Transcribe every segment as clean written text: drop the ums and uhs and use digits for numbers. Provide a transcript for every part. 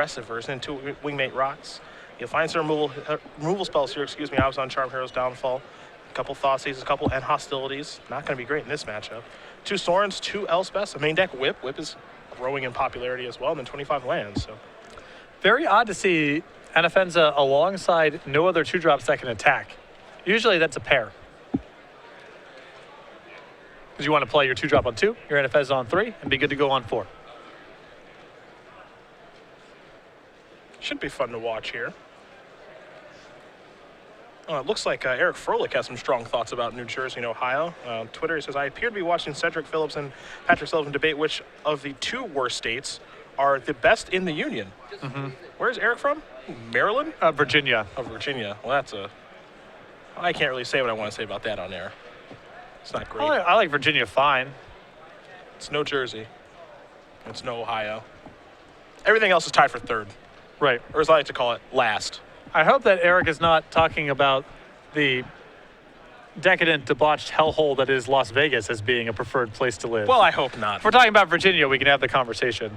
aggressive version into Wingmate Rocks. You'll find some removal spells here, I was on Charm, Hero's Downfall. A couple Thoughtseize, a couple and Hostilities. Not going to be great in this matchup. 2 Sorens, 2 Elspeths, a main deck Whip. Whip is growing in popularity as well, and then 25 lands. So very odd to see Anafenza alongside no other 2-drops that can attack. Usually that's a pair. Because you want to play your 2-drop on 2, your Anafenza on 3, and be good to go on 4. Should be fun to watch here. It looks like Eric Froelich has some strong thoughts about New Jersey and Ohio. On Twitter, he says, I appear to be watching Cedric Phillips and Patrick Sullivan debate which of the 2 worst states are the best in the union. Where's Eric from? Maryland? Virginia. Oh, Virginia. Well, I can't really say what I want to say about that on air. It's not great. I like Virginia fine. It's no Jersey. It's no Ohio. Everything else is tied for 3rd. Right. Or as I like to call it, last. I hope that Eric is not talking about the decadent, debauched hellhole that is Las Vegas as being a preferred place to live. Well, I hope not. If we're talking about Virginia, we can have the conversation.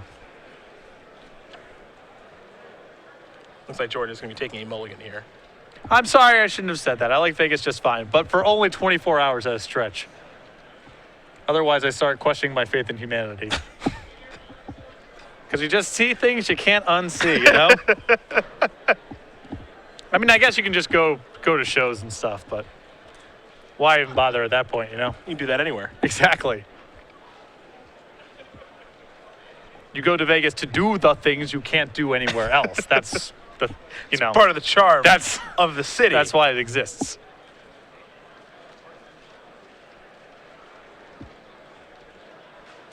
Looks like Jordan is going to be taking a mulligan here. I'm sorry, I shouldn't have said that. I like Vegas just fine, but for only 24 hours at a stretch. Otherwise, I start questioning my faith in humanity. Because you just see things you can't unsee, you know? I mean, I guess you can just go to shows and stuff, but why even bother at that point, you know? You can do that anywhere. Exactly. You go to Vegas to do the things you can't do anywhere else. That's part of the charm that's of the city. That's why it exists.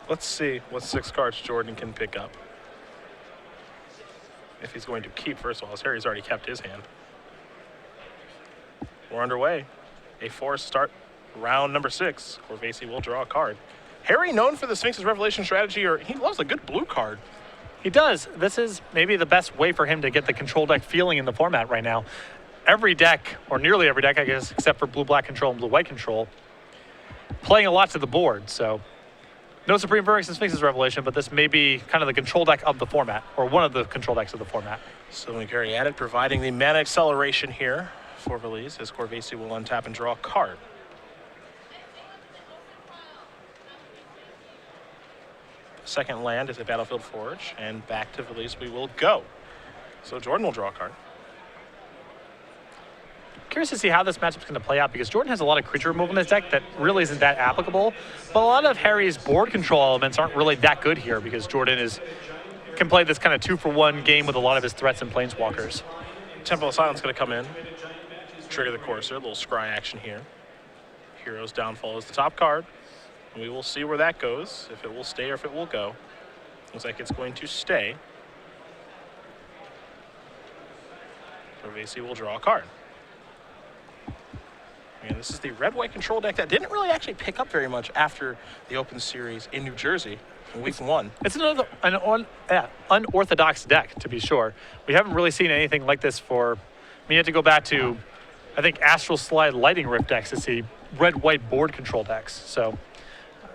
Let's see what 6 cards Jordan can pick up. If he's going to keep, first of all, as Harry's already kept his hand. We're underway. A 4-start round number 6. Corvese will draw a card. Harry, known for the Sphinx's Revelation strategy, or he loves a good blue card. He does. This is maybe the best way for him to get the control deck feeling in the format right now. Every deck, or nearly every deck, I guess, except for blue-black control and blue-white control, playing a lot to the board. So no Supreme Verdict and Sphinx's Revelation, but this may be kind of the control deck of the format, or one of the control decks of the format. So Gary added, providing the mana acceleration here for Veliz, as Corvese will untap and draw a card. Second land is a Battlefield Forge, and back to Veliz we will go. So Jordan will draw a card. Curious to see how this matchup's going to play out, because Jordan has a lot of creature removal in his deck that really isn't that applicable, but a lot of Harry's board control elements aren't really that good here, because Jordan can play this kind of 2-for-1 game with a lot of his threats and planeswalkers. Temple of Silence going to come in, trigger the Courser, a little scry action here. Hero's Downfall is the top card. We will see where that goes, if it will stay or if it will go. Looks like it's going to stay. Corvese will draw a card. And this is the red-white control deck that didn't really actually pick up very much after the Open Series in New Jersey in week 1. It's an unorthodox deck, to be sure. We haven't really seen anything like this for... you have to go back to, I think, Astral Slide Lighting Rift decks to see red-white board control decks. So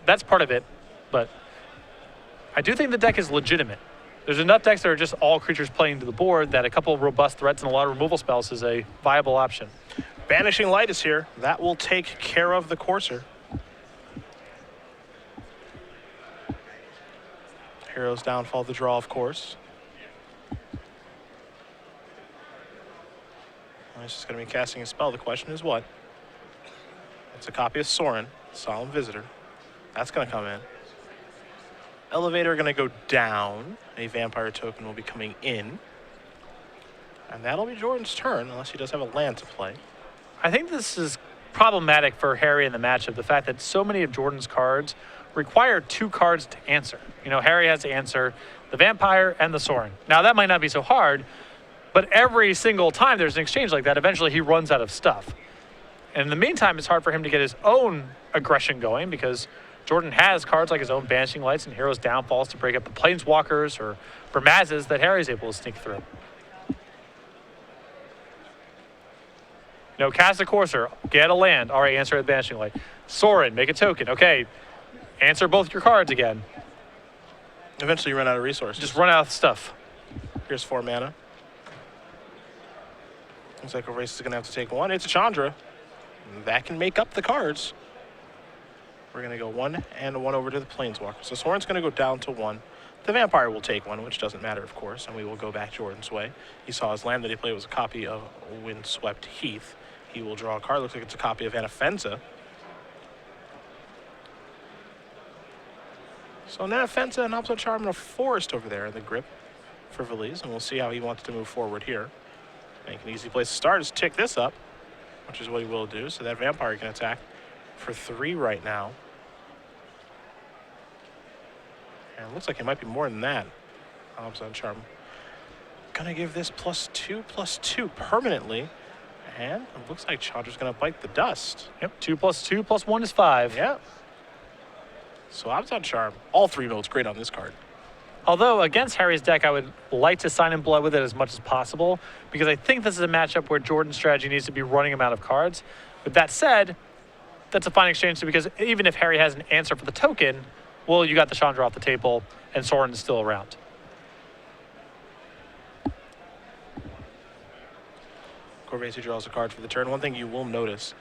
that's part of it, but I do think the deck is legitimate. There's enough decks that are just all creatures playing to the board that a couple of robust threats and a lot of removal spells is a viable option. Banishing Light is here. That will take care of the Courser. Hero's Downfall, the draw, of course. He's just going to be casting a spell. The question is what? It's a copy of Sorin, Solemn Visitor. That's going to come in. Elevator going to go down. A Vampire token will be coming in. And that'll be Jordan's turn, unless he does have a land to play. I think this is problematic for Harry in the matchup, the fact that so many of Jordan's cards require 2 cards to answer. You know, Harry has to answer the Vampire and the Sorin. Now, that might not be so hard, but every single time there's an exchange like that, eventually he runs out of stuff. And in the meantime, it's hard for him to get his own aggression going, because Jordan has cards like his own Banishing Lights and Hero's Downfalls to break up the Planeswalkers or Bramazes that Harry's able to sneak through. No, cast a Courser, get a land. All right, answer with Banishing Light. Sorin, make a token. Okay, answer both your cards again. Eventually you run out of resources. Just run out of stuff. Here's 4 mana. Looks like Corvese is going to have to take 1. It's a Chandra. That can make up the cards. We're going to go 1 and 1 over to the Planeswalker. So Soren's going to go down to 1. The Vampire will take 1, which doesn't matter, of course, and we will go back Jordan's way. He saw his land that he played was a copy of Windswept Heath. He will draw a card. Looks like it's a copy of Anafenza. So Anafenza and Obzo Charm and a Forest over there in the grip for Veliz, and we'll see how he wants to move forward here. I think an easy place to start is tick this up, which is what he will do. So that Vampire can attack for 3 right now. And it looks like it might be more than that. Obzo Charm. Gonna give this +2/+2 permanently. And it looks like Chandra's gonna bite the dust. Yep, 2+2+1 is 5. Yeah. So Obzo Charm, all 3 modes great on this card. Although against Harry's deck, I would like to sign in blood with it as much as possible because I think this is a matchup where Jordan's strategy needs to be running him out of cards. With that said, that's a fine exchange because even if Harry has an answer for the token, well, you got the Chandra off the table and Soren is still around. Corvese draws a card for the turn. One thing you will notice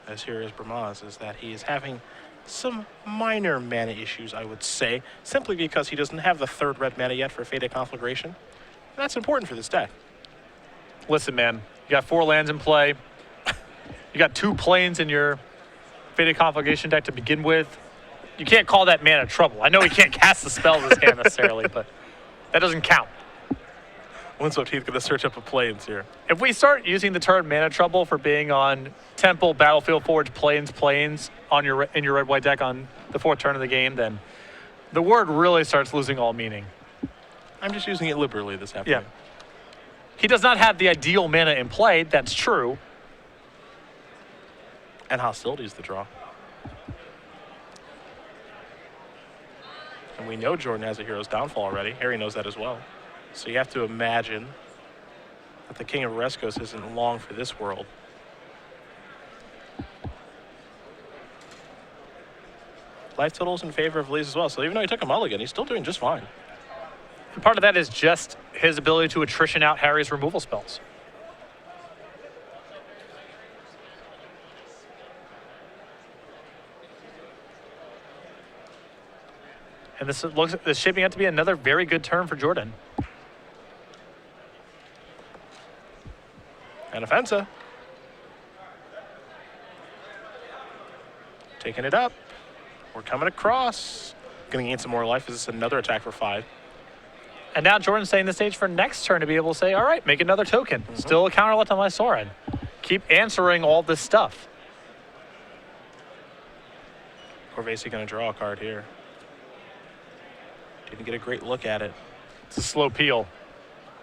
as here is Bramaz is that he is having some minor mana issues, I would say, simply because he doesn't have the 3rd red mana yet for Fate Conflagration. And that's important for this deck. Listen, man, you got 4 lands in play. You got 2 planes in your Fate Conflagration deck to begin with. You can't call that mana trouble. I know he can't cast the spell this game necessarily, but that doesn't count. Windswept Heath going to search up a plains here. If we start using the term mana trouble for being on Temple, Battlefield Forge, plains on in your red-white deck on the 4th turn of the game, then the word really starts losing all meaning. I'm just using it liberally this afternoon. Yeah. He does not have the ideal mana in play, that's true. And Hostility's the draw. And we know Jordan has a Hero's Downfall already. Harry knows that as well. So you have to imagine that the King of Rescos isn't long for this world. Life total's in favor of Veliz as well. So even though he took a mulligan, he's still doing just fine. And part of that is just his ability to attrition out Harry's removal spells. And this is shaping out to be another very good turn for Jordan. Anafenza. Taking it up. We're coming across. Going to gain some more life. Is this another attack for 5? And now Jordan's setting the stage for next turn to be able to say, all right, make another token. Still a counter left on my Soren. Keep answering all this stuff. Corvese going to draw a card here. Didn't get a great look at it. It's a slow peel.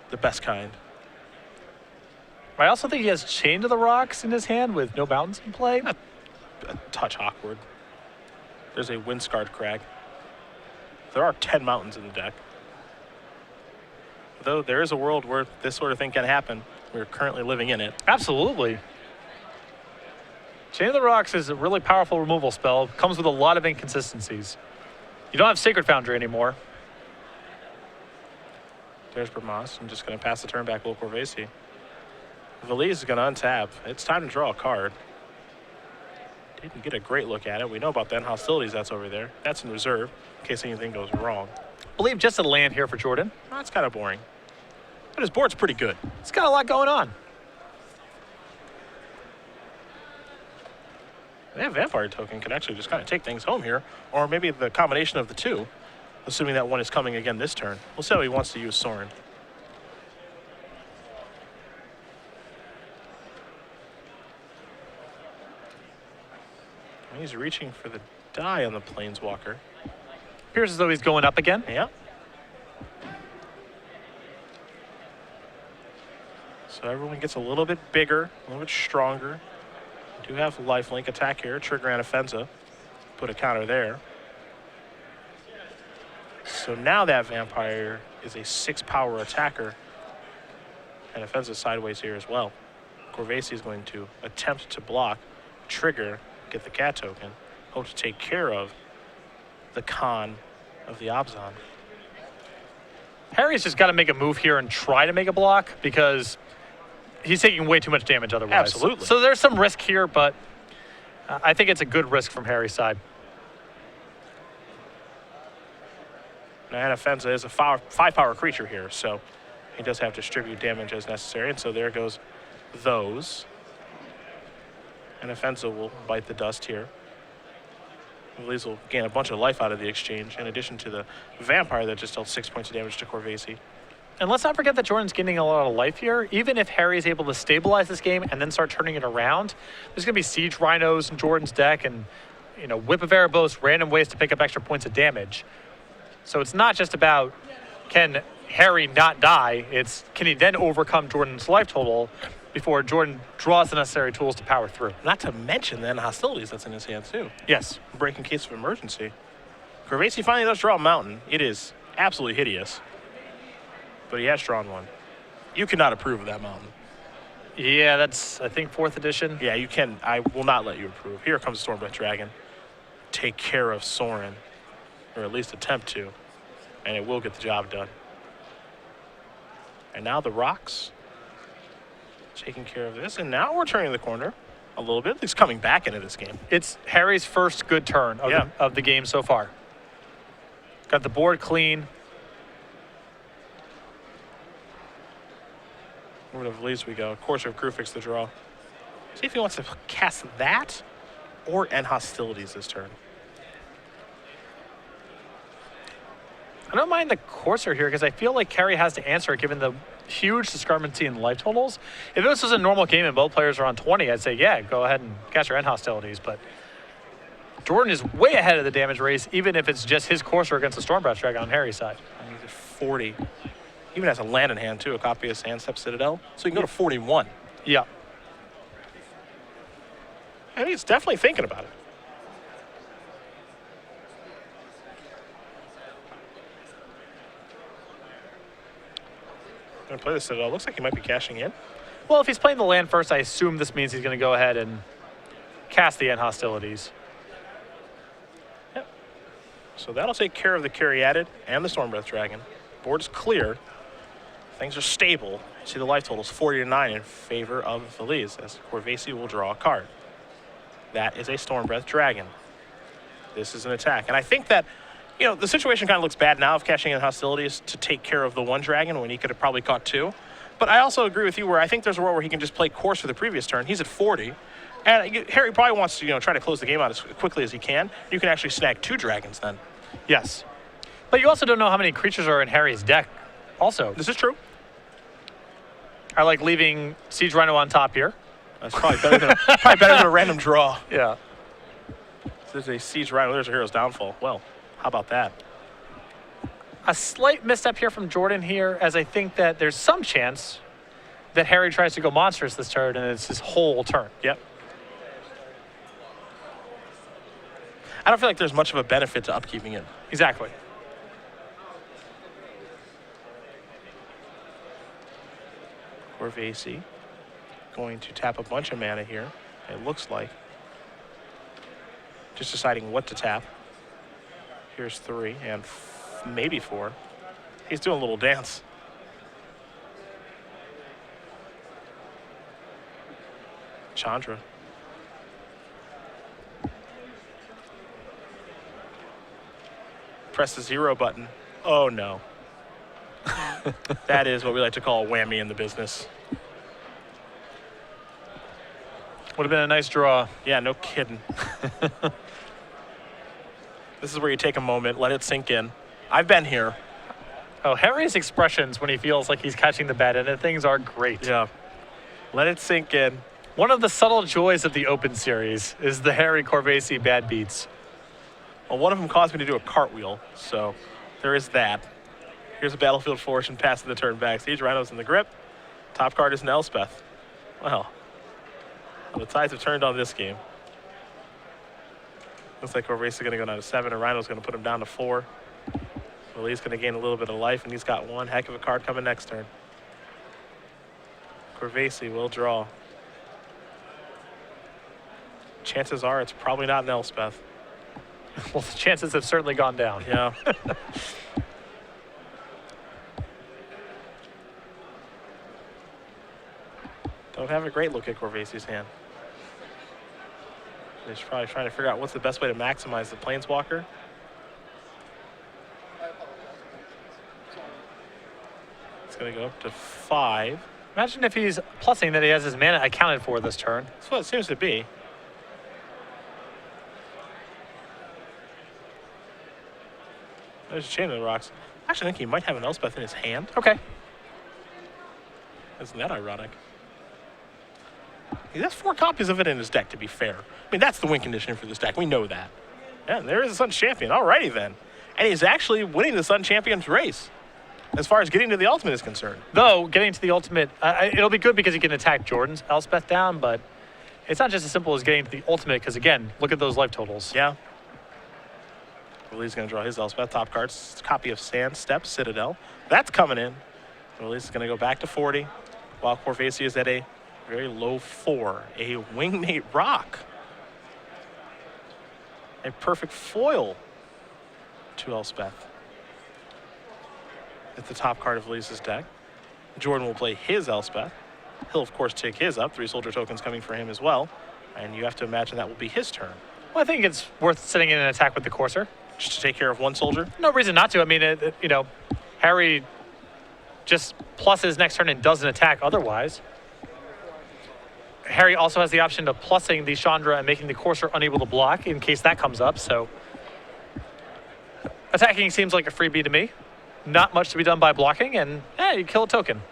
The best kind. I also think he has Chain to the Rocks in his hand with no mountains in play. A touch awkward. There's a Windscarred Crag. There are 10 mountains in the deck. Though there is a world where this sort of thing can happen. We're currently living in it. Absolutely. Chain of the Rocks is a really powerful removal spell. Comes with a lot of inconsistencies. You don't have Sacred Foundry anymore. There's Bramaz. I'm just going to pass the turn back to Corvese. Veliz is going to untap. It's time to draw a card. Didn't get a great look at it. We know about that. Hostilities, that's over there. That's in reserve in case anything goes wrong. I believe just a land here for Jordan. That's kind of boring. But his board's pretty good. It's got a lot going on. That Vampire token can actually just kind of take things home here. Or maybe the combination of the two, assuming that one is coming again this turn. We'll see how he wants to use Soren. He's reaching for the die on the Planeswalker. Appears as though he's going up again. Yeah. So everyone gets a little bit bigger, a little bit stronger. We do have lifelink attack here, trigger Anafenza. Put a counter there. So now that Vampire is a 6-power attacker. Anafenza sideways here as well. Corvese is going to attempt to block, trigger, get the cat token, hope to take care of the con of the Abzan. Harry's just got to make a move here and try to make a block because he's taking way too much damage otherwise. Absolutely. So there's some risk here, but I think it's a good risk from Harry's side. Now, Anafenza is a 5-power creature here, so he does have to distribute damage as necessary, and so there goes those. Anafenza will bite the dust here. Veliz will gain a bunch of life out of the exchange, in addition to the vampire that just dealt 6 points of damage to Corvese. And let's not forget that Jordan's gaining a lot of life here. Even if Harry is able to stabilize this game and then start turning it around, there's going to be Siege Rhinos in Jordan's deck and, Whip of Erebos, random ways to pick up extra points of damage. So it's not just about can Harry not die, it's can he then overcome Jordan's life total before Jordon draws the necessary tools to power through. Not to mention then hostilities that's in his hands too. Yes. Break in case of emergency. Corvese finally does draw a mountain. It is absolutely hideous. But he has drawn one. You cannot approve of that mountain. Yeah, that's, I think, 4th edition. Yeah, you can. I will not let you approve. Here comes Stormbreath Dragon. Take care of Soren. Or at least attempt to. And it will get the job done. And now the rocks. Taking care of this. And now we're turning the corner a little bit. At least coming back into this game. It's Harry's first good turn of the game so far. Got the board clean. Over to Veliz we go. Courser of Krufix the draw. See if he wants to cast that or end hostilities this turn. I don't mind the Courser here because I feel like Harry has to answer given the huge discrepancy in life totals. If this was a normal game and both players are on 20, I'd say, yeah, go ahead and cast your end hostilities. But Jordon is way ahead of the damage race, even if it's just his Courser against the Stormbreath Dragon on Harry's side. And he's at 40. Even has a land in hand, too, a copy of Sandstep Citadel. So you can go to 41. Yeah. And he's definitely thinking about it. Going to play the Citadel. Looks like he might be cashing in. Well, if he's playing the land first, I assume this means he's going to go ahead and cast the end hostilities. Yep. So that'll take care of the Caryatid and the Stormbreath Dragon. Board's clear. Things are stable. See the life totals 40-9 in favor of Veliz as Corvese will draw a card. That is a Stormbreath Dragon. This is an attack. And I think that, the situation kind of looks bad now of cashing in hostilities to take care of the one dragon when he could have probably caught 2. But I also agree with you where I think there's a world where he can just play course for the previous turn. He's at 40. And Harry probably wants to, try to close the game out as quickly as he can. You can actually snag 2 dragons then. Yes. But you also don't know how many creatures are in Harry's deck also. This is true. I like leaving Siege Rhino on top here. That's probably better than a random draw. Yeah. There's a Siege Rhino. There's a Hero's Downfall. Well, how about that? A slight misstep here from Jordon here, as I think that there's some chance that Harry tries to go monstrous this turn, and it's his whole turn. Yep. I don't feel like there's much of a benefit to upkeeping it. Exactly. Corvese going to tap a bunch of mana here, it looks like. Just deciding what to tap. Here's 3 and maybe 4. He's doing a little dance. Chandra. Press the 0 button. Oh no. That is what we like to call a whammy in the business. Would have been a nice draw. Yeah, no kidding. This is where you take a moment, let it sink in. I've been here. Oh, Harry's expressions when he feels like he's catching the bad end of things are great. Yeah. Let it sink in. One of the subtle joys of the Open Series is the Harry Corvese bad beats. Well, one of them caused me to do a cartwheel, so there is that. Here's a Battlefield Fortune passing the turn back. Siege Rhino's in the grip. Top card is an Elspeth. Well, the tides have turned on this game. Looks like Corvese is going to go down to 7, and Rhino's going to put him down to 4. Well, he's going to gain a little bit of life, and he's got one heck of a card coming next turn. Corvese will draw. Chances are it's probably not an Elspeth. Well, the chances have certainly gone down. Yeah. Don't have a great look at Corvese's hand. He's probably trying to figure out what's the best way to maximize the Planeswalker. It's going to go up to 5. Imagine if he's plussing that he has his mana accounted for this turn. That's what it seems to be. There's a Chain of the Rocks. Actually, I think he might have an Elspeth in his hand. Okay. Isn't that ironic? He has 4 copies of it in his deck, to be fair. I mean, that's the win condition for this deck. We know that. Yeah, there is a Sun Champion. Alrighty then. And he's actually winning the Sun Champion's race as far as getting to the ultimate is concerned. Though, getting to the ultimate, it'll be good because he can attack Jordan's Elspeth down, but it's not just as simple as getting to the ultimate because, again, look at those life totals. Yeah. Veliz going to draw his Elspeth. Top cards, copy of Sand Step, Citadel. That's coming in. Veliz is going to go back to 40, while Corvese is at a very low 4. A Wingmate Rock. A perfect foil to Elspeth. It's the top card of Veliz's deck. Jordon will play his Elspeth. He'll, of course, take his up. 3 soldier tokens coming for him as well. And you have to imagine that will be his turn. Well, I think it's worth sitting in an attack with the Courser. Just to take care of 1 soldier? No reason not to. I mean, Harry just pluses next turn and doesn't attack otherwise. Harry also has the option of plussing the Chandra and making the Courser unable to block in case that comes up, so attacking seems like a freebie to me. Not much to be done by blocking, and you kill a token.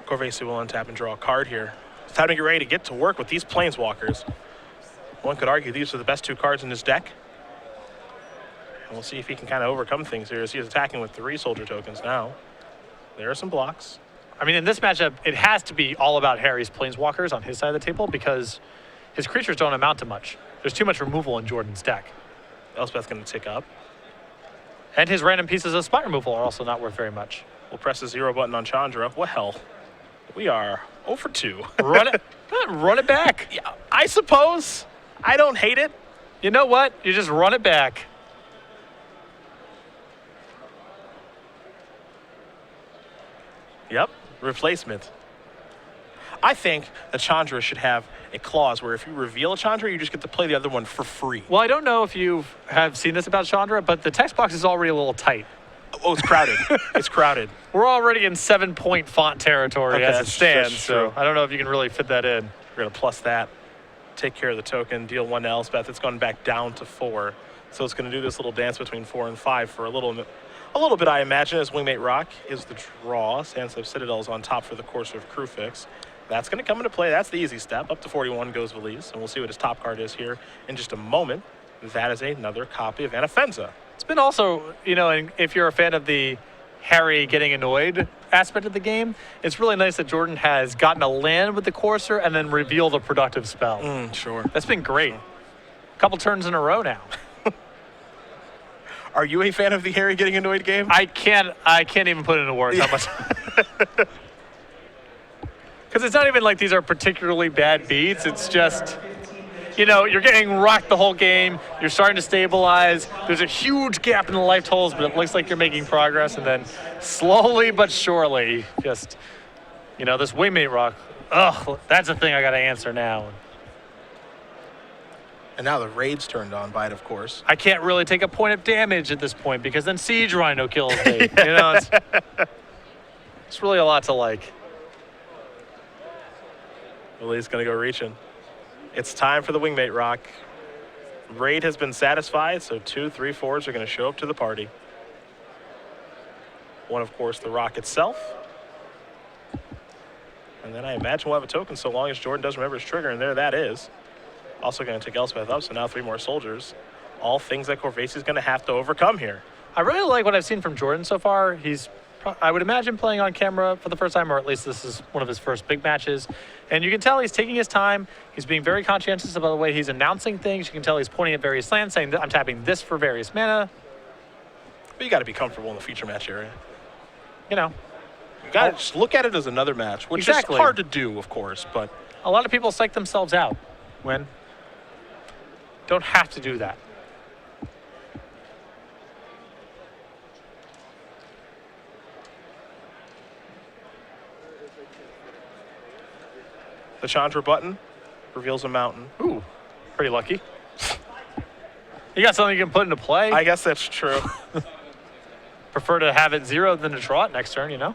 Corvese will untap and draw a card here. It's time to get ready to get to work with these Planeswalkers. One could argue these are the best 2 cards in his deck. And we'll see if he can kind of overcome things here as he is attacking with 3 soldier tokens now. There are some blocks. I mean, in this matchup, it has to be all about Harry's Planeswalkers on his side of the table because his creatures don't amount to much. There's too much removal in Jordan's deck. Elspeth's going to tick up. And his random pieces of spot removal are also not worth very much. We'll press the 0 button on Chandra. Well, we are 0 for 2. Run it, run it back. Yeah, I suppose. I don't hate it. You know what? You just run it back. Yep, replacement. I think that Chandra should have a clause where if you reveal a Chandra, you just get to play the other one for free. Well, I don't know if you have seen this about Chandra, but the text box is already a little tight. Oh, it's crowded. It's crowded. We're already in 7-point font territory as it stands, that's so true. I don't know if you can really fit that in. We're going to plus that, take care of the token, deal 1 to Elspeth. It's going back down to 4. So it's going to do this little dance between 4 and 5 for a little bit, I imagine, as Wingmate Rock is the draw. Sandstep Citadel is on top for the Courser of Crewfix. That's going to come into play. That's the easy step. Up to 41 goes Veliz, and we'll see what his top card is here in just a moment. That is another copy of Anafenza. It's been also, and if you're a fan of the Harry getting annoyed aspect of the game, it's really nice that Jordon has gotten a land with the Courser and then revealed a productive spell. Sure. That's been great. A couple turns in a row now. Are you a fan of the Harry getting annoyed game? I can't even put into words how much. Because it's not even like these are particularly bad beats. It's just, you're getting rocked the whole game. You're starting to stabilize. There's a huge gap in the life totals, but it looks like you're making progress. And then slowly but surely, just, this Wingmate Rock, that's the thing I got to answer now. And now the raid's turned on by it, of course. I can't really take a point of damage at this point because then Siege Rhino kills me. It's really a lot to like. Veliz going to go reaching. It's time for the Wingmate Rock. Raid has been satisfied, so 2, 3, 4s are going to show up to the party. One, of course, the Rock itself. And then I imagine we'll have a token so long as Jordon does remember his trigger, and there that is. Also going to take Elspeth up, so now 3 more soldiers. All things that Corvese is going to have to overcome here. I really like what I've seen from Jordon so far. He's, I would imagine, playing on camera for the first time, or at least this is one of his first big matches. And you can tell he's taking his time. He's being very conscientious about the way he's announcing things. You can tell he's pointing at various lands, saying, I'm tapping this for various mana. But you got to be comfortable in the feature match area. You got to just look at it as another match, which is hard to do, of course. But a lot of people psych themselves out when don't have to do that. The Chandra button reveals a mountain. Ooh, pretty lucky. You got something you can put into play. I guess that's true. Prefer to have it 0 than to draw it next turn, you know?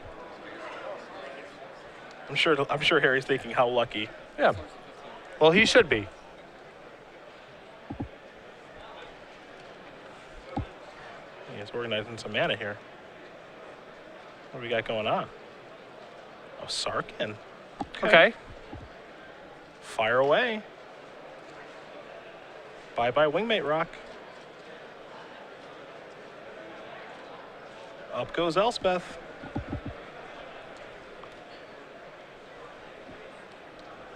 I'm sure Harry's thinking how lucky. Yeah. Well, he should be. He's organizing some mana here. What do we got going on? Oh, Sarkin. Okay. Fire away. Bye-bye, Wingmate Rock. Up goes Elspeth.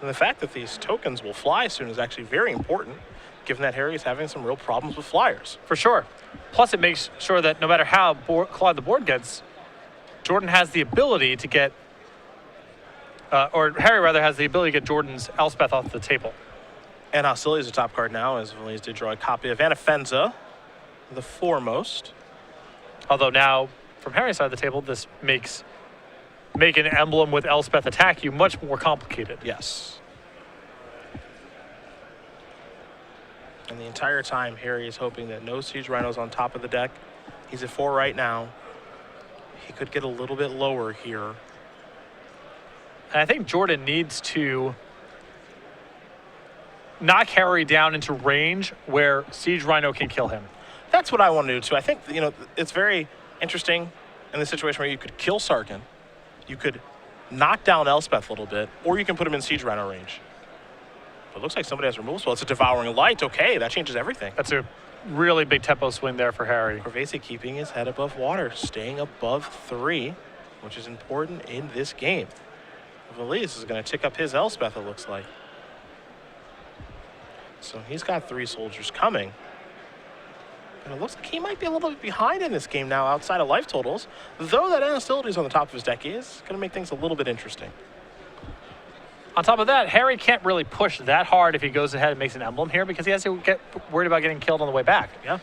And the fact that these tokens will fly soon is actually very important, given that Harry is having some real problems with flyers. For sure. Plus, it makes sure that no matter how clawed the board gets, Jordon has the ability to get, or Harry rather has the ability to get Jordan's Elspeth off the table. And Hostility is a top card now, as Veliz did draw a copy of Anafenza, the foremost. Although now, from Harry's side of the table, this makes make an emblem with Elspeth attack you much more complicated. Yes. And the entire time, Harry is hoping that no Siege Rhinos on top of the deck. He's at 4 right now. He could get a little bit lower here. And I think Jordon needs to knock Harry down into range where Siege Rhino can kill him. That's what I want to do too. I think, you know, it's very interesting in the situation where you could kill Sarkin, you could knock down Elspeth a little bit, or you can put him in Siege Rhino range. But it looks like somebody has removal spell. It's a Devouring Light. Okay, that changes everything. That's a really big tempo swing there for Harry. Corvese keeping his head above water, staying above 3, which is important in this game. Veliz is going to tick up his Elspeth, it looks like. So he's got 3 soldiers coming. And it looks like he might be a little bit behind in this game now outside of life totals. Though that Hostility is on the top of his deck is going to make things a little bit interesting. On top of that, Harry can't really push that hard if he goes ahead and makes an emblem here because he has to get worried about getting killed on the way back. Yeah.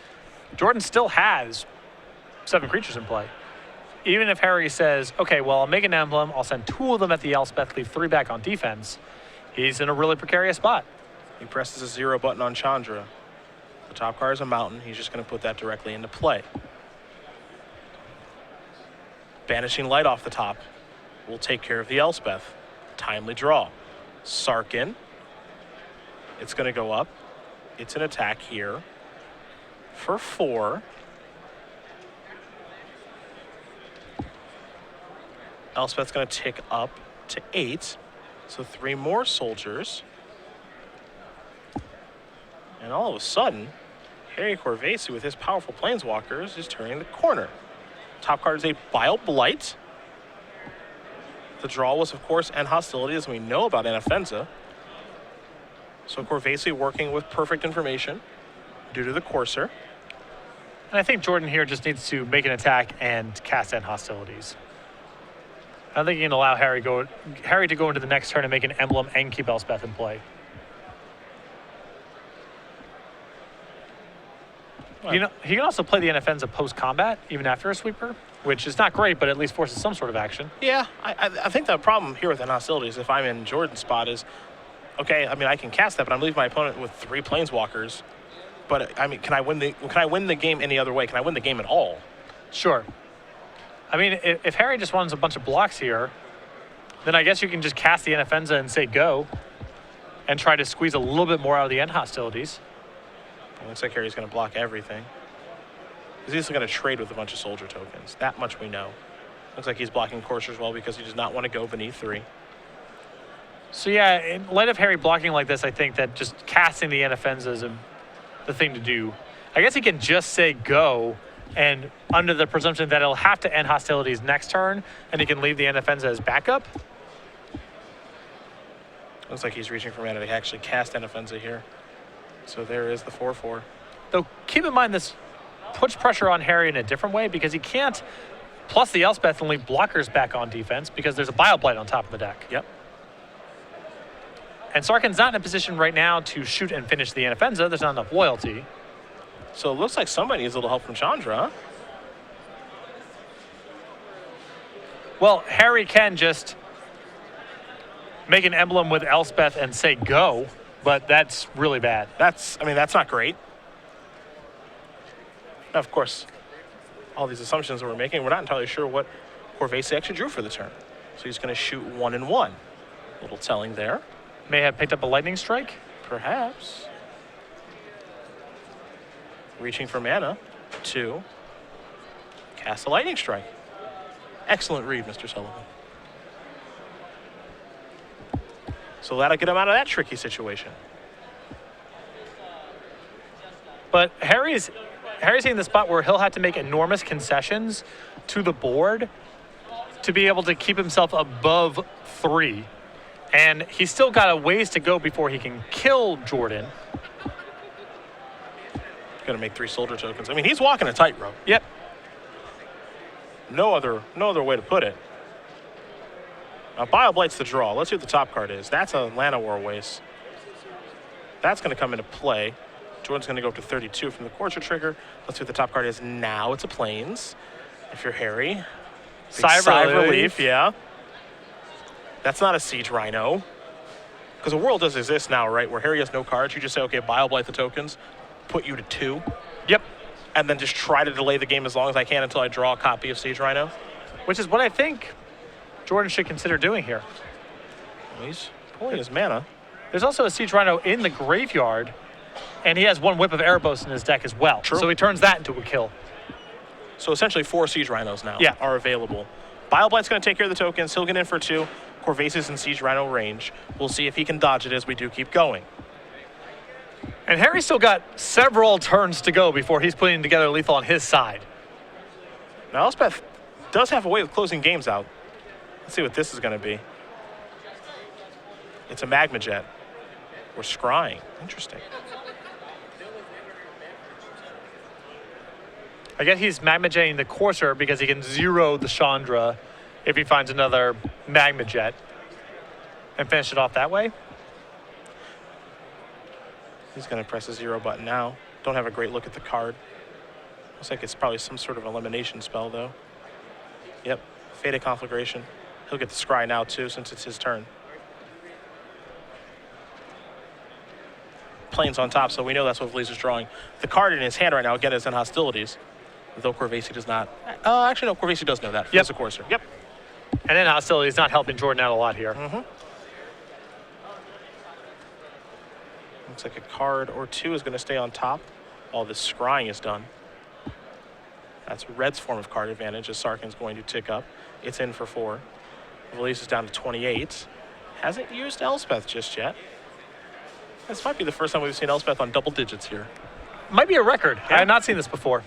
Jordon still has 7 creatures in play. Even if Harry says, okay, well, I'll make an emblem, I'll send 2 of them at the Elspeth, leave 3 back on defense, he's in a really precarious spot. He presses a 0 button on Chandra. The top card is a mountain. He's just going to put that directly into play. Banishing Light off the top will take care of the Elspeth. Timely draw. Sarkin. It's going to go up. It's an attack here for 4. Elspeth's going to tick up to 8. So 3 more soldiers. And all of a sudden, Harry Corvese with his powerful planeswalkers is turning the corner. Top card is a Bile Blight. The draw was, of course, End Hostility, as we know about Anafenza. So Corvese working with perfect information due to the Courser. And I think Jordon here just needs to make an attack and cast End Hostilities. I don't think he can allow Harry to go into the next turn and make an emblem and keep Elspeth in play. You know, he can also play the Anafenza post-combat, even after a sweeper, which is not great, but at least forces some sort of action. Yeah, I think the problem here with End Hostilities, if I'm in Jordon's spot, is, okay, I mean, I can cast that, but I'm leaving my opponent with 3 planeswalkers. But, I mean, can I win the game any other way? Can I win the game at all? Sure. I mean, if Harry just runs a bunch of blocks here, then I guess you can just cast the Anafenza and say go, and try to squeeze a little bit more out of the End Hostilities. It looks like Harry's going to block everything. He's also going to trade with a bunch of soldier tokens. That much we know. Looks like he's blocking Courser as well because he does not want to go beneath 3. So yeah, in light of Harry blocking like this, I think that just casting the Anafenza is the thing to do. I guess he can just say go, and under the presumption that he'll have to end hostilities next turn, and he can leave the Anafenza as backup. Looks like he's reaching for mana to actually cast Anafenza here. So there is the 4/4. Though keep in mind this puts pressure on Harry in a different way because he can't plus the Elspeth and leave blockers back on defense because there's a Bile Blight on top of the deck. Yep. And Sarkin's not in a position right now to shoot and finish the Anafenza. There's not enough loyalty. So it looks like somebody needs a little help from Chandra, huh? Well, Harry can just make an emblem with Elspeth and say go, but that's really bad. That's not great. Now, of course, all these assumptions that we're making, we're not entirely sure what Corvese actually drew for the turn. So he's going to shoot 1 and 1. A little telling there. May have picked up a lightning strike. Perhaps. Reaching for mana to cast a lightning strike. Excellent read, Mr. Sullivan. So that'll get him out of that tricky situation. But Harry's in the spot where he'll have to make enormous concessions to the board to be able to keep himself above 3. And he's still got a ways to go before he can kill Jordon. Going to make 3 soldier tokens. I mean, he's walking a tightrope. Yep. No other way to put it. Now, Bioblight's the draw. Let's see what the top card is. That's a Llanowar Waste. That's going to come into play. Jordan's going to go up to 32 from the Courser trigger. Let's see what the top card is now. It's a Plains. If you're Harry. Sigh of relief. Yeah. That's not a Siege Rhino. Because a world does exist now, right, where Harry has no cards. You just say, okay, Bioblight the tokens, put you to 2. Yep. And then just try to delay the game as long as I can until I draw a copy of Siege Rhino. Which is what I think Jordon should consider doing here. Well, he's pulling his mana. There's also a Siege Rhino in the graveyard, and he has 1 Whip of Erebos in his deck as well. True. So he turns that into a kill. So essentially 4 Siege Rhinos now Yeah. are available. Bioblight's going to take care of the tokens. He'll get in for 2. Corvese's in Siege Rhino range. We'll see if he can dodge it as we do keep going. And Harry's still got several turns to go before he's putting together lethal on his side. Now, Elspeth does have a way of closing games out. Let's see what this is going to be. It's a Magma Jet. We're scrying. Interesting. I guess he's Magma Jetting the Courser because he can 0 the Chandra if he finds another Magma Jet and finish it off that way. He's going to press the 0 button now. Don't have a great look at the card. Looks like it's probably some sort of elimination spell, though. Yep, Faded Conflagration. He'll get the scry now, too, since it's his turn. Plains on top, so we know that's what Veliz is drawing. The card in his hand right now, again, is in Hostilities, though Corvese does not. Actually, no, Corvese does know that. Yep. It's a Courser. Yep. And then Hostility is not helping Jordon out a lot here. Mm-hmm. Looks like a card or 2 is going to stay on top. All this scrying is done. That's Red's form of card advantage as Sarkhan's going to tick up. It's in for 4. Veliz is down to 28. Hasn't used Elspeth just yet. This might be the first time we've seen Elspeth on double digits here. Might be a record. Yeah. I have not seen this before,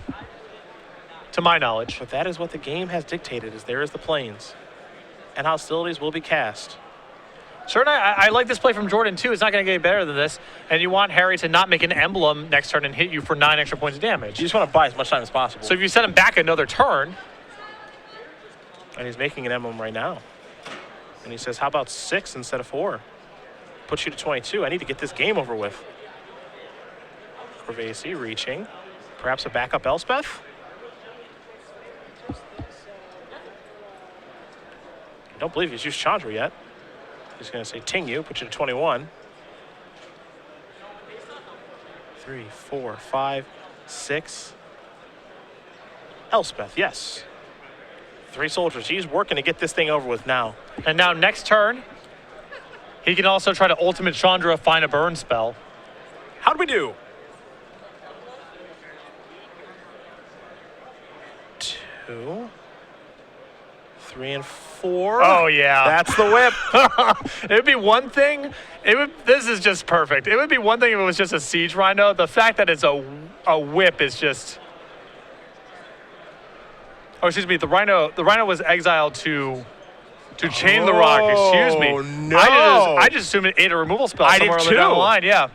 to my knowledge. But that is what the game has dictated, is there is the Plains. And Hostilities will be cast. Sure, and I like this play from Jordon, too. It's not going to get better than this. And you want Harry to not make an emblem next turn and hit you for 9 extra points of damage. You just want to buy as much time as possible. So if you set him back another turn. And he's making an emblem right now. And he says, how about 6 instead of 4? Puts you to 22. I need to get this game over with. Corvese reaching. Perhaps a backup Elspeth? I don't believe he's used Chandra yet. He's going to say ting you, put you to 21. 3, 4, 5, 6. Elspeth, yes. 3 soldiers. He's working to get this thing over with now. And now next turn, he can also try to ultimate Chandra, find a burn spell. How'd we do? 2, 3, and 4. Oh, yeah. That's the whip. It would be one thing. This is just perfect. It would be one thing if it was just a Siege Rhino. The fact that it's a whip is just... Oh, excuse me. The Rhino was exiled to chain the rock. Excuse me. Oh, no. I just assumed it ate a removal spell I somewhere did down the too. line. Yeah.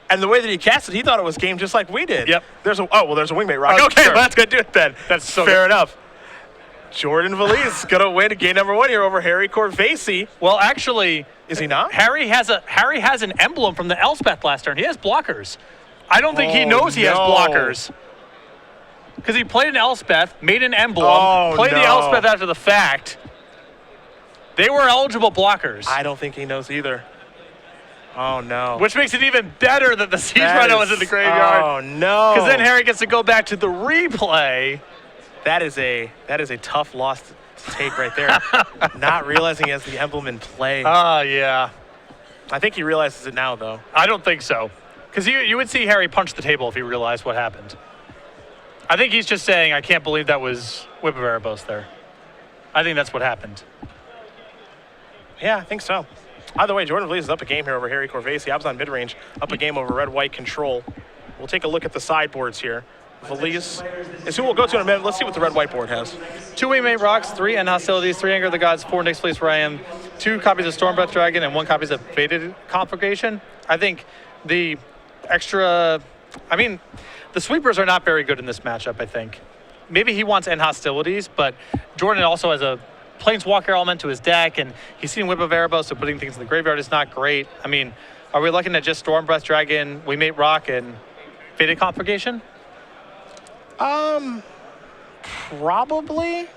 And the way that he cast it, he thought it was game just like we did. Yep. There's a Wingmate Rock. Oh, Okay, sure. well, that's going to do it then. That's so fair good. enough. Jordon Veliz going to win game number 1 here over Harry Corvese. Well, actually, Is he not? Harry has an emblem from the Elspeth last turn. He has blockers. I don't think he knows he has no. blockers. Because he played an Elspeth, made an emblem, Oh, played the no. Elspeth after the fact. They were eligible blockers. I don't think he knows either. Oh, no. Which makes it even better that the Siege Rhino was in the graveyard. Oh, no. Because then Harry gets to go back to the replay. That is a tough loss to take right there. Not realizing he has the emblem in play. Yeah. I think he realizes it now, though. I don't think so. Because you would see Harry punch the table if he realized what happened. I think he's just saying, I can't believe that was Whip of Erebos there. I think that's what happened. Yeah, I think so. Either way, Jordon Veliz is up a game here over Harry Corvese. I was on mid-range, up a game over red-white control. We'll take a look at the sideboards here. Veliz is who we'll go to in a minute. Let's see what the red-white board has. 2 Waymate Rocks, 3 End Hostilities, 3 Anger of the Gods, 4 Nyx Fleece where I am, 2 copies of Stormbreath Dragon, and 1 copies of Fated Conflagration. I think the extra... the sweepers are not very good in this matchup, I think. Maybe he wants End Hostilities, but Jordon also has a Planeswalker element to his deck, and he's seen Whip of Erebos, so putting things in the graveyard is not great. Are we looking at just Stormbreath Dragon, Waymate Rock, and Fated Conflagration? Probably.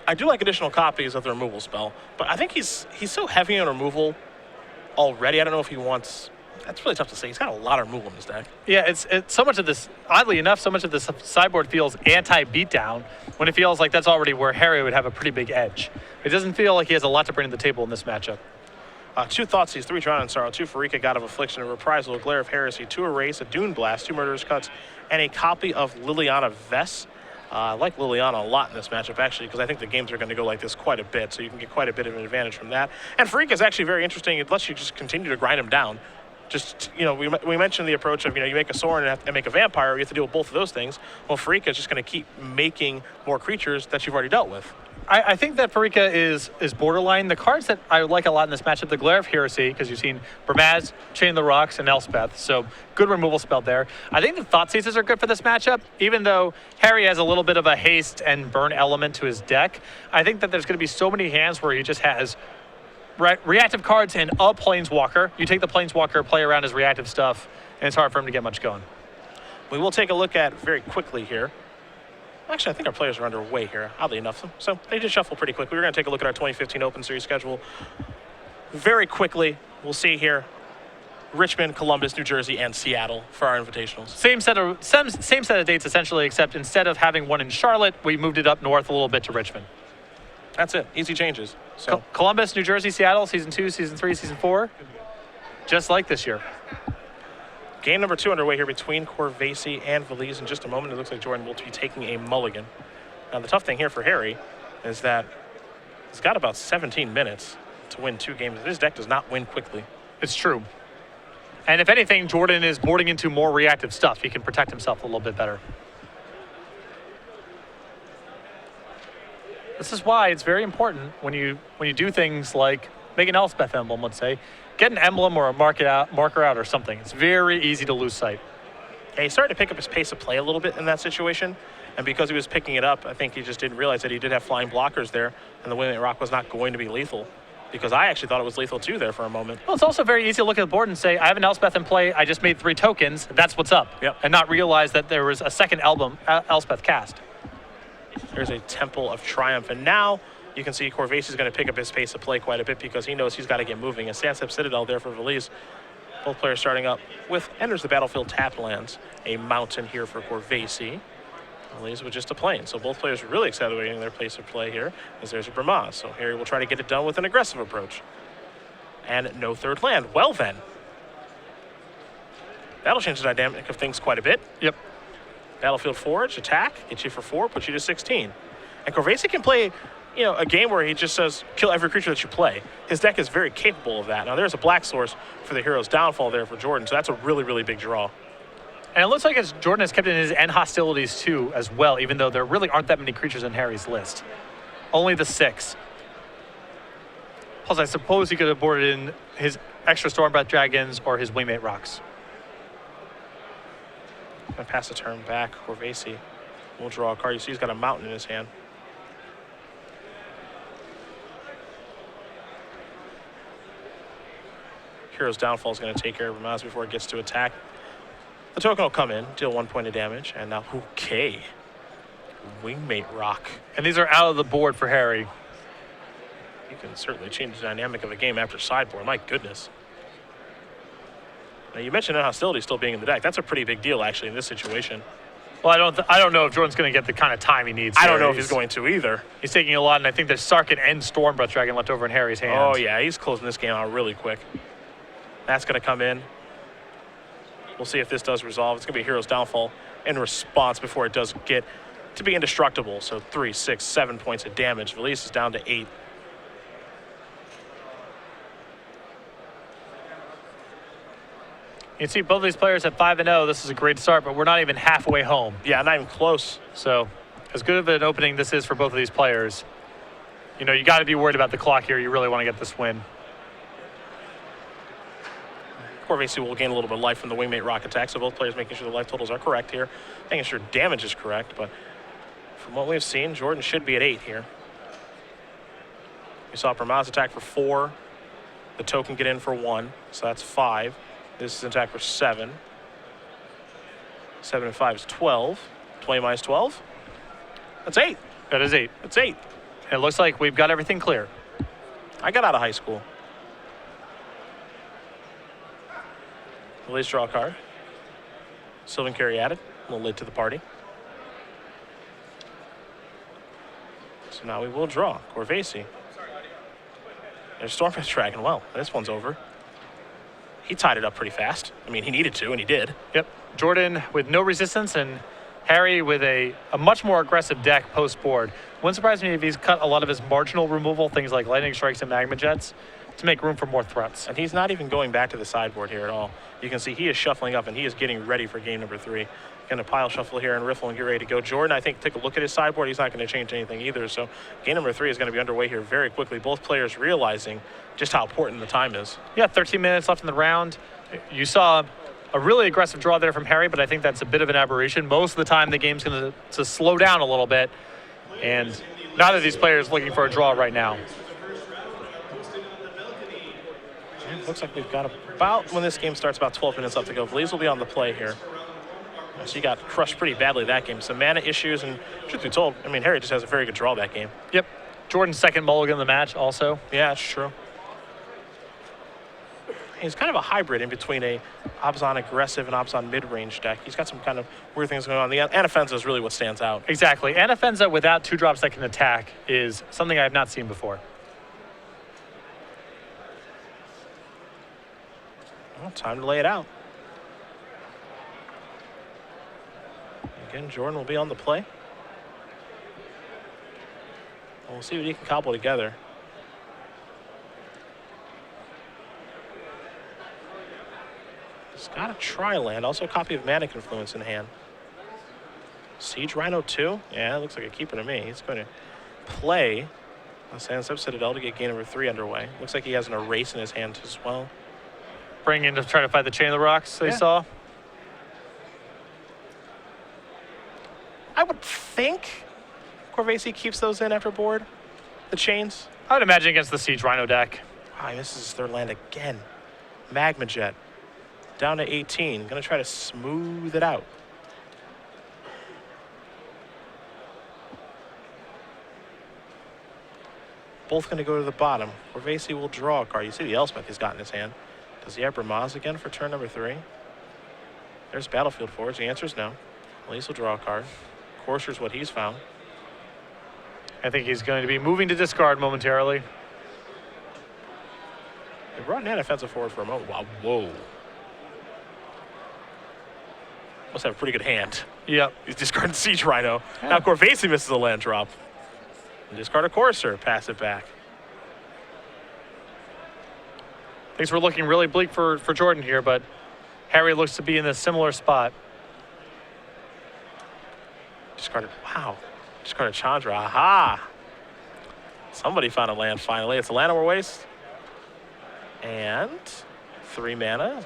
I do like additional copies of the removal spell, but I think he's so heavy on removal already. I don't know if he wants... That's really tough to say. He's got a lot of removal in his deck. Yeah, it's so much of this, oddly enough, so much of this sideboard feels anti-beatdown when it feels like that's already where Harry would have a pretty big edge. It doesn't feel like he has a lot to bring to the table in this matchup. 2 Thoughtseize, 3 Drown in Sorrow, 2 Pharika, God of Affliction, a Reprisal, a Glare of Heresy, 2 Erase, a Dune Blast, 2 Murderous Cuts, and a copy of Liliana Vess. I like Liliana a lot in this matchup, actually, because I think the games are going to go like this quite a bit, so you can get quite a bit of an advantage from that. And Pharika is actually very interesting. It lets you just continue to grind him down. Just, we mentioned the approach of, you make a Sorin and make a Vampire. You have to deal with both of those things. Well, Pharika is just going to keep making more creatures that you've already dealt with. I think that Pharika is borderline. The cards that I like a lot in this matchup, the Glare of Heresy, because you've seen Bramaz, Chain of the Rocks, and Elspeth, so good removal spell there. I think the Thoughtseizes are good for this matchup, even though Harry has a little bit of a haste and burn element to his deck. I think that there's going to be so many hands where he just has reactive cards and a Planeswalker. You take the Planeswalker, play around his reactive stuff, and it's hard for him to get much going. We will take a look at very quickly here. Actually, I think our players are underway here, oddly enough. So they just shuffle pretty quickly. We're going to take a look at our 2015 Open Series schedule very quickly. We'll see here Richmond, Columbus, New Jersey, and Seattle for our invitationals. Same set of dates, essentially, except instead of having one in Charlotte, we moved it up north a little bit to Richmond. That's it. Easy changes. So Columbus, New Jersey, Seattle, Season 2, Season 3, Season 4. Just like this year. Game number 2 underway here between Corvese and Veliz. In just a moment, it looks like Jordon will be taking a mulligan. Now, the tough thing here for Harry is that he's got about 17 minutes to win 2 games. His deck does not win quickly. It's true. And if anything, Jordon is boarding into more reactive stuff. He can protect himself a little bit better. This is why it's very important when you do things like make an Elspeth emblem, let's say, get an emblem or a marker out or something. It's very easy to lose sight. Yeah, he started to pick up his pace of play a little bit in that situation, and because he was picking it up, I think he just didn't realize that he did have flying blockers there, and the Waymate Rock was not going to be lethal, because I actually thought it was lethal too there for a moment. Well, it's also very easy to look at the board and say, I have an Elspeth in play, I just made 3 tokens, that's what's up. Yep. And not realize that there was a second Elspeth cast. There's a Temple of Triumph, and now you can see Corvese is going to pick up his pace of play quite a bit because he knows he's got to get moving. A Sandstep Citadel there for Veliz. Both players starting up with enters the battlefield tapped lands. A mountain here for Corvese. Veliz with just a plane. So both players are really excited about getting their pace of play here as there's a Bramaz. So Harry will try to get it done with an aggressive approach. And no third land. Well then. That'll change the dynamic of things quite a bit. Yep. Battlefield Forge, attack, get you for 4, put you to 16. And Corvese can play, a game where he just says, kill every creature that you play. His deck is very capable of that. Now, there's a black source for the Hero's Downfall there for Jordon, so that's a really, really big draw. And it looks like Jordon has kept in his end hostilities too, as well, even though there really aren't that many creatures in Harry's list. Only the 6. Plus, I suppose he could have boarded in his extra Stormbreath Dragons or his Waymate Rocks. Gonna pass the turn back. Corvese will draw a card. You see he's got a mountain in his hand. Hero's Downfall is going to take care of Bramaz before it gets to attack. The token will come in, deal 1 point of damage, and now okay. Wingmate Rock. And these are out of the board for Harry. You can certainly change the dynamic of a game after sideboard. My goodness. Now, you mentioned hostility still being in the deck. That's a pretty big deal, actually, in this situation. Well, I don't know if Jordan's going to get the kind of time he needs. I don't know if he's going to either. He's taking a lot, and I think there's Sarkin and Stormbreath Dragon left over in Harry's hand. Oh, yeah, he's closing this game out really quick. That's going to come in. We'll see if this does resolve. It's going to be a Hero's Downfall in response before it does get to be indestructible. So 3, 6, 7 points of damage. Veliz is down to 8. You can see both of these players at 5-0. This is a great start, but we're not even halfway home. Yeah, not even close. So as good of an opening this is for both of these players, you know, you got to be worried about the clock here. You really want to get this win. Corvese will gain a little bit of life from the Wingmate Rock attack, so both players making sure the life totals are correct here. Making sure damage is correct, but from what we've seen, Jordon should be at 8 here. We saw Permaz attack for 4. The token get in for 1, so that's 5. This is an attack for 7. 7 and 5 is 12. 20 minus 12. That's 8. That is 8. That's 8. It looks like we've got everything clear. I got out of high school. Veliz draw a card. Sylvan Carry added. A little late to the party. So now we will draw. Corvese. There's Stormfist Dragon. Well, this one's over. He tied it up pretty fast. I mean, he needed to, and he did. Yep. Jordon with no resistance, and Harry with a much more aggressive deck post-board. Wouldn't surprise me if he's cut a lot of his marginal removal, things like Lightning Strikes and Magma Jets, to make room for more threats. And he's not even going back to the sideboard here at all. You can see he is shuffling up, and he is getting ready for game number 3. Going to pile shuffle here and riffle and get ready to go. Jordon, I think, take a look at his sideboard. He's not going to change anything either. So game number 3 is going to be underway here very quickly. Both players realizing just how important the time is. Yeah, 13 minutes left in the round. You saw a really aggressive draw there from Harry, but I think that's a bit of an aberration. Most of the time, the game's going to slow down a little bit, and neither of these players looking for a draw right now. It looks like we've got about, when this game starts, about 12 minutes left to go. Veliz will be on the play here. She got crushed pretty badly that game. Some mana issues, and truth be told, I mean, Harry just has a very good draw that game. Yep. Jordan's second mulligan in the match also. Yeah, that's true. He's kind of a hybrid in between a Abzan aggressive and Abzan mid-range deck. He's got some kind of weird things going on. The Anafenza is really what stands out. Exactly. Anafenza without 2 drops that can attack is something I have not seen before. Well, time to lay it out. Again, Jordon will be on the play. We'll see what he can cobble together. He's got a Tri-Land, also a copy of Manic Influence in hand. Siege Rhino 2? Yeah, it looks like a keeper to me. He's going to play a Sandstep Citadel to get game number 3 underway. Looks like he has an Erase in his hand as well. Bring in to try to fight the Chain of the Rocks they saw. I would think Corvese keeps those in after board. The chains. I would imagine against the Siege Rhino deck. Wow, he misses his 3rd land again. Magma Jet. Down to 18. Gonna try to smooth it out. Both gonna go to the bottom. Corvese will draw a card. You see the Elspeth he's got in his hand. Does he have Brahmaz again for turn number 3? There's Battlefield Forge. The answer is no. Veliz will draw a card. Courser's what he's found. I think he's going to be moving to discard momentarily. They brought an offensive forward for a moment. Wow, whoa. Must have a pretty good hand. Yep. He's discarding Siege Rhino. Yeah. Now Corvese misses a land drop. And discard a Courser, pass it back. Things were looking really bleak for Jordon here, but Harry looks to be in a similar spot. Discarded, wow. Discarded Chandra, aha. Somebody found a land finally. It's a land over waste. And 3 mana.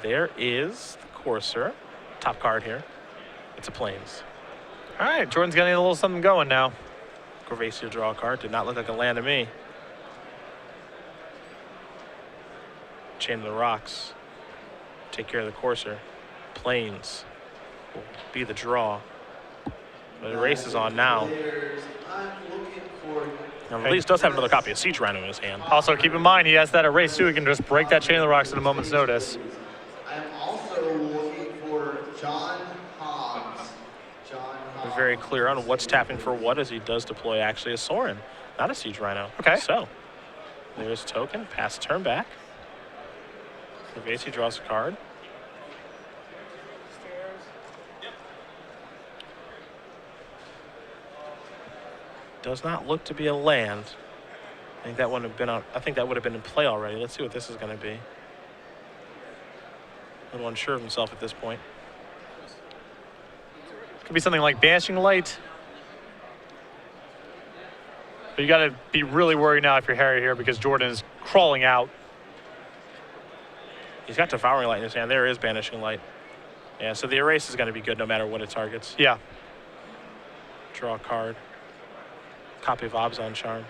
There is the Courser. Top card here. It's a Plains. All right, Jordan's getting a little something going now. Corvese will draw a card. Did not look like a land to me. Chain of the Rocks. Take care of the Courser. Plains will be the draw. But the race is on now. Now, Veliz does have another copy of Siege Rhino in his hand. Also, keep in mind, he has that erase too. He can just break that Chain of the Rocks at a moment's notice. I'm also looking for John Hobbs. We're very clear on what's tapping for what, as he does deploy actually a Sorin, not a Siege Rhino. Okay. So, there's a token, pass turn back. Corvese draws a card. Does not look to be a land. I think that would have been in play already. Let's see what this is going to be. A little unsure of himself at this point. Could be something like Banishing Light. But you got to be really worried now if you're Harry here, because Jordon is crawling out. He's got Devouring Light in his hand. There is Banishing Light. Yeah, so the erase is going to be good no matter what it targets. Yeah. Draw a card. Copy of Obzon Charm.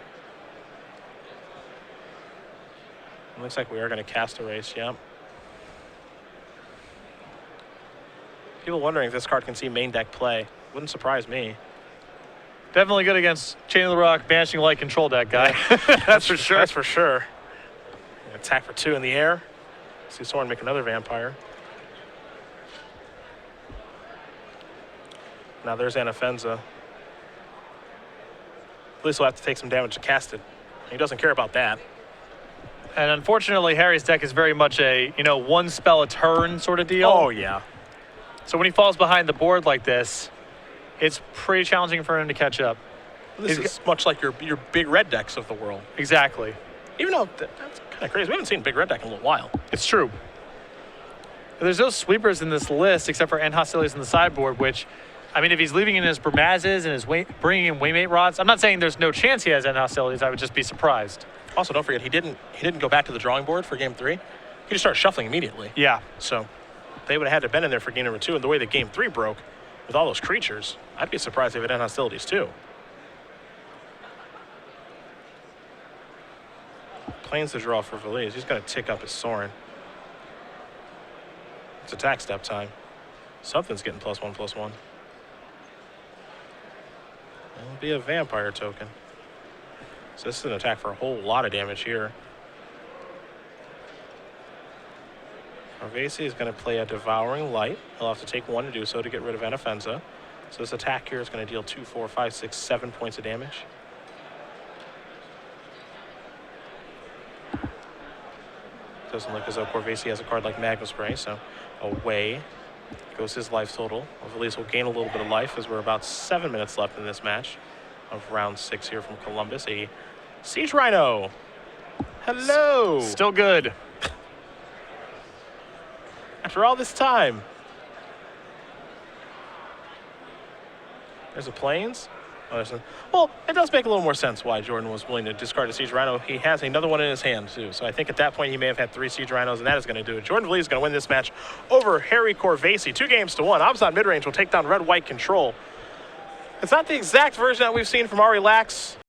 It looks like we are going to cast erase, yeah. People wondering if this card can see main deck play. Wouldn't surprise me. Definitely good against Chain of the Rock, Banishing Light control deck guy. That's for sure. That's for sure. Attack for 2 in the air. See Sorin make another vampire. Now there's Anafenza. Veliz will have to take some damage to cast it. He doesn't care about that. And unfortunately, Harry's deck is very much a, one spell a turn sort of deal. Oh, yeah. So when he falls behind the board like this, it's pretty challenging for him to catch up. This is much like your big red decks of the world. Exactly. Even though that's kind of crazy. We haven't seen big red deck in a little while. It's true. There's no sweepers in this list except for End Hostilities in the sideboard, which, I mean, if he's leaving in his Bramazes and his bringing in Waymate Rods, I'm not saying there's no chance he has End Hostilities. I would just be surprised. Also, don't forget, he didn't go back to the drawing board for game 3. He just started shuffling immediately. Yeah. So they would have had to have been in there for game number 2. And the way that game 3 broke with all those creatures, I'd be surprised if it had hostilities too. Plains to draw for Veliz. He's going to tick up his Sorin. It's attack step time. Something's getting +1/+1. It'll be a vampire token. So this is an attack for a whole lot of damage here. Corvese is going to play a Devouring Light. He'll have to take 1 to do so to get rid of Anafenza. So this attack here is going to deal 2, 4, 5, 6, 7 points of damage. Doesn't look as though Corvese has a card like Magma Spray, so away goes his life total. Veliz will gain a little bit of life as we're about 7 minutes left in this match of round 6 here from Columbus. A Siege Rhino. Hello. Still good. After all this time. There's a Plains. Oh, well, it does make a little more sense why Jordon was willing to discard a Siege Rhino. He has another one in his hand, too. So I think at that point he may have had 3 Siege Rhinos, and that is going to do it. Jordon Veliz is going to win this match over Harry Corvese. 2-1. Obzon midrange will take down red-white control. It's not the exact version that we've seen from Ari Lax.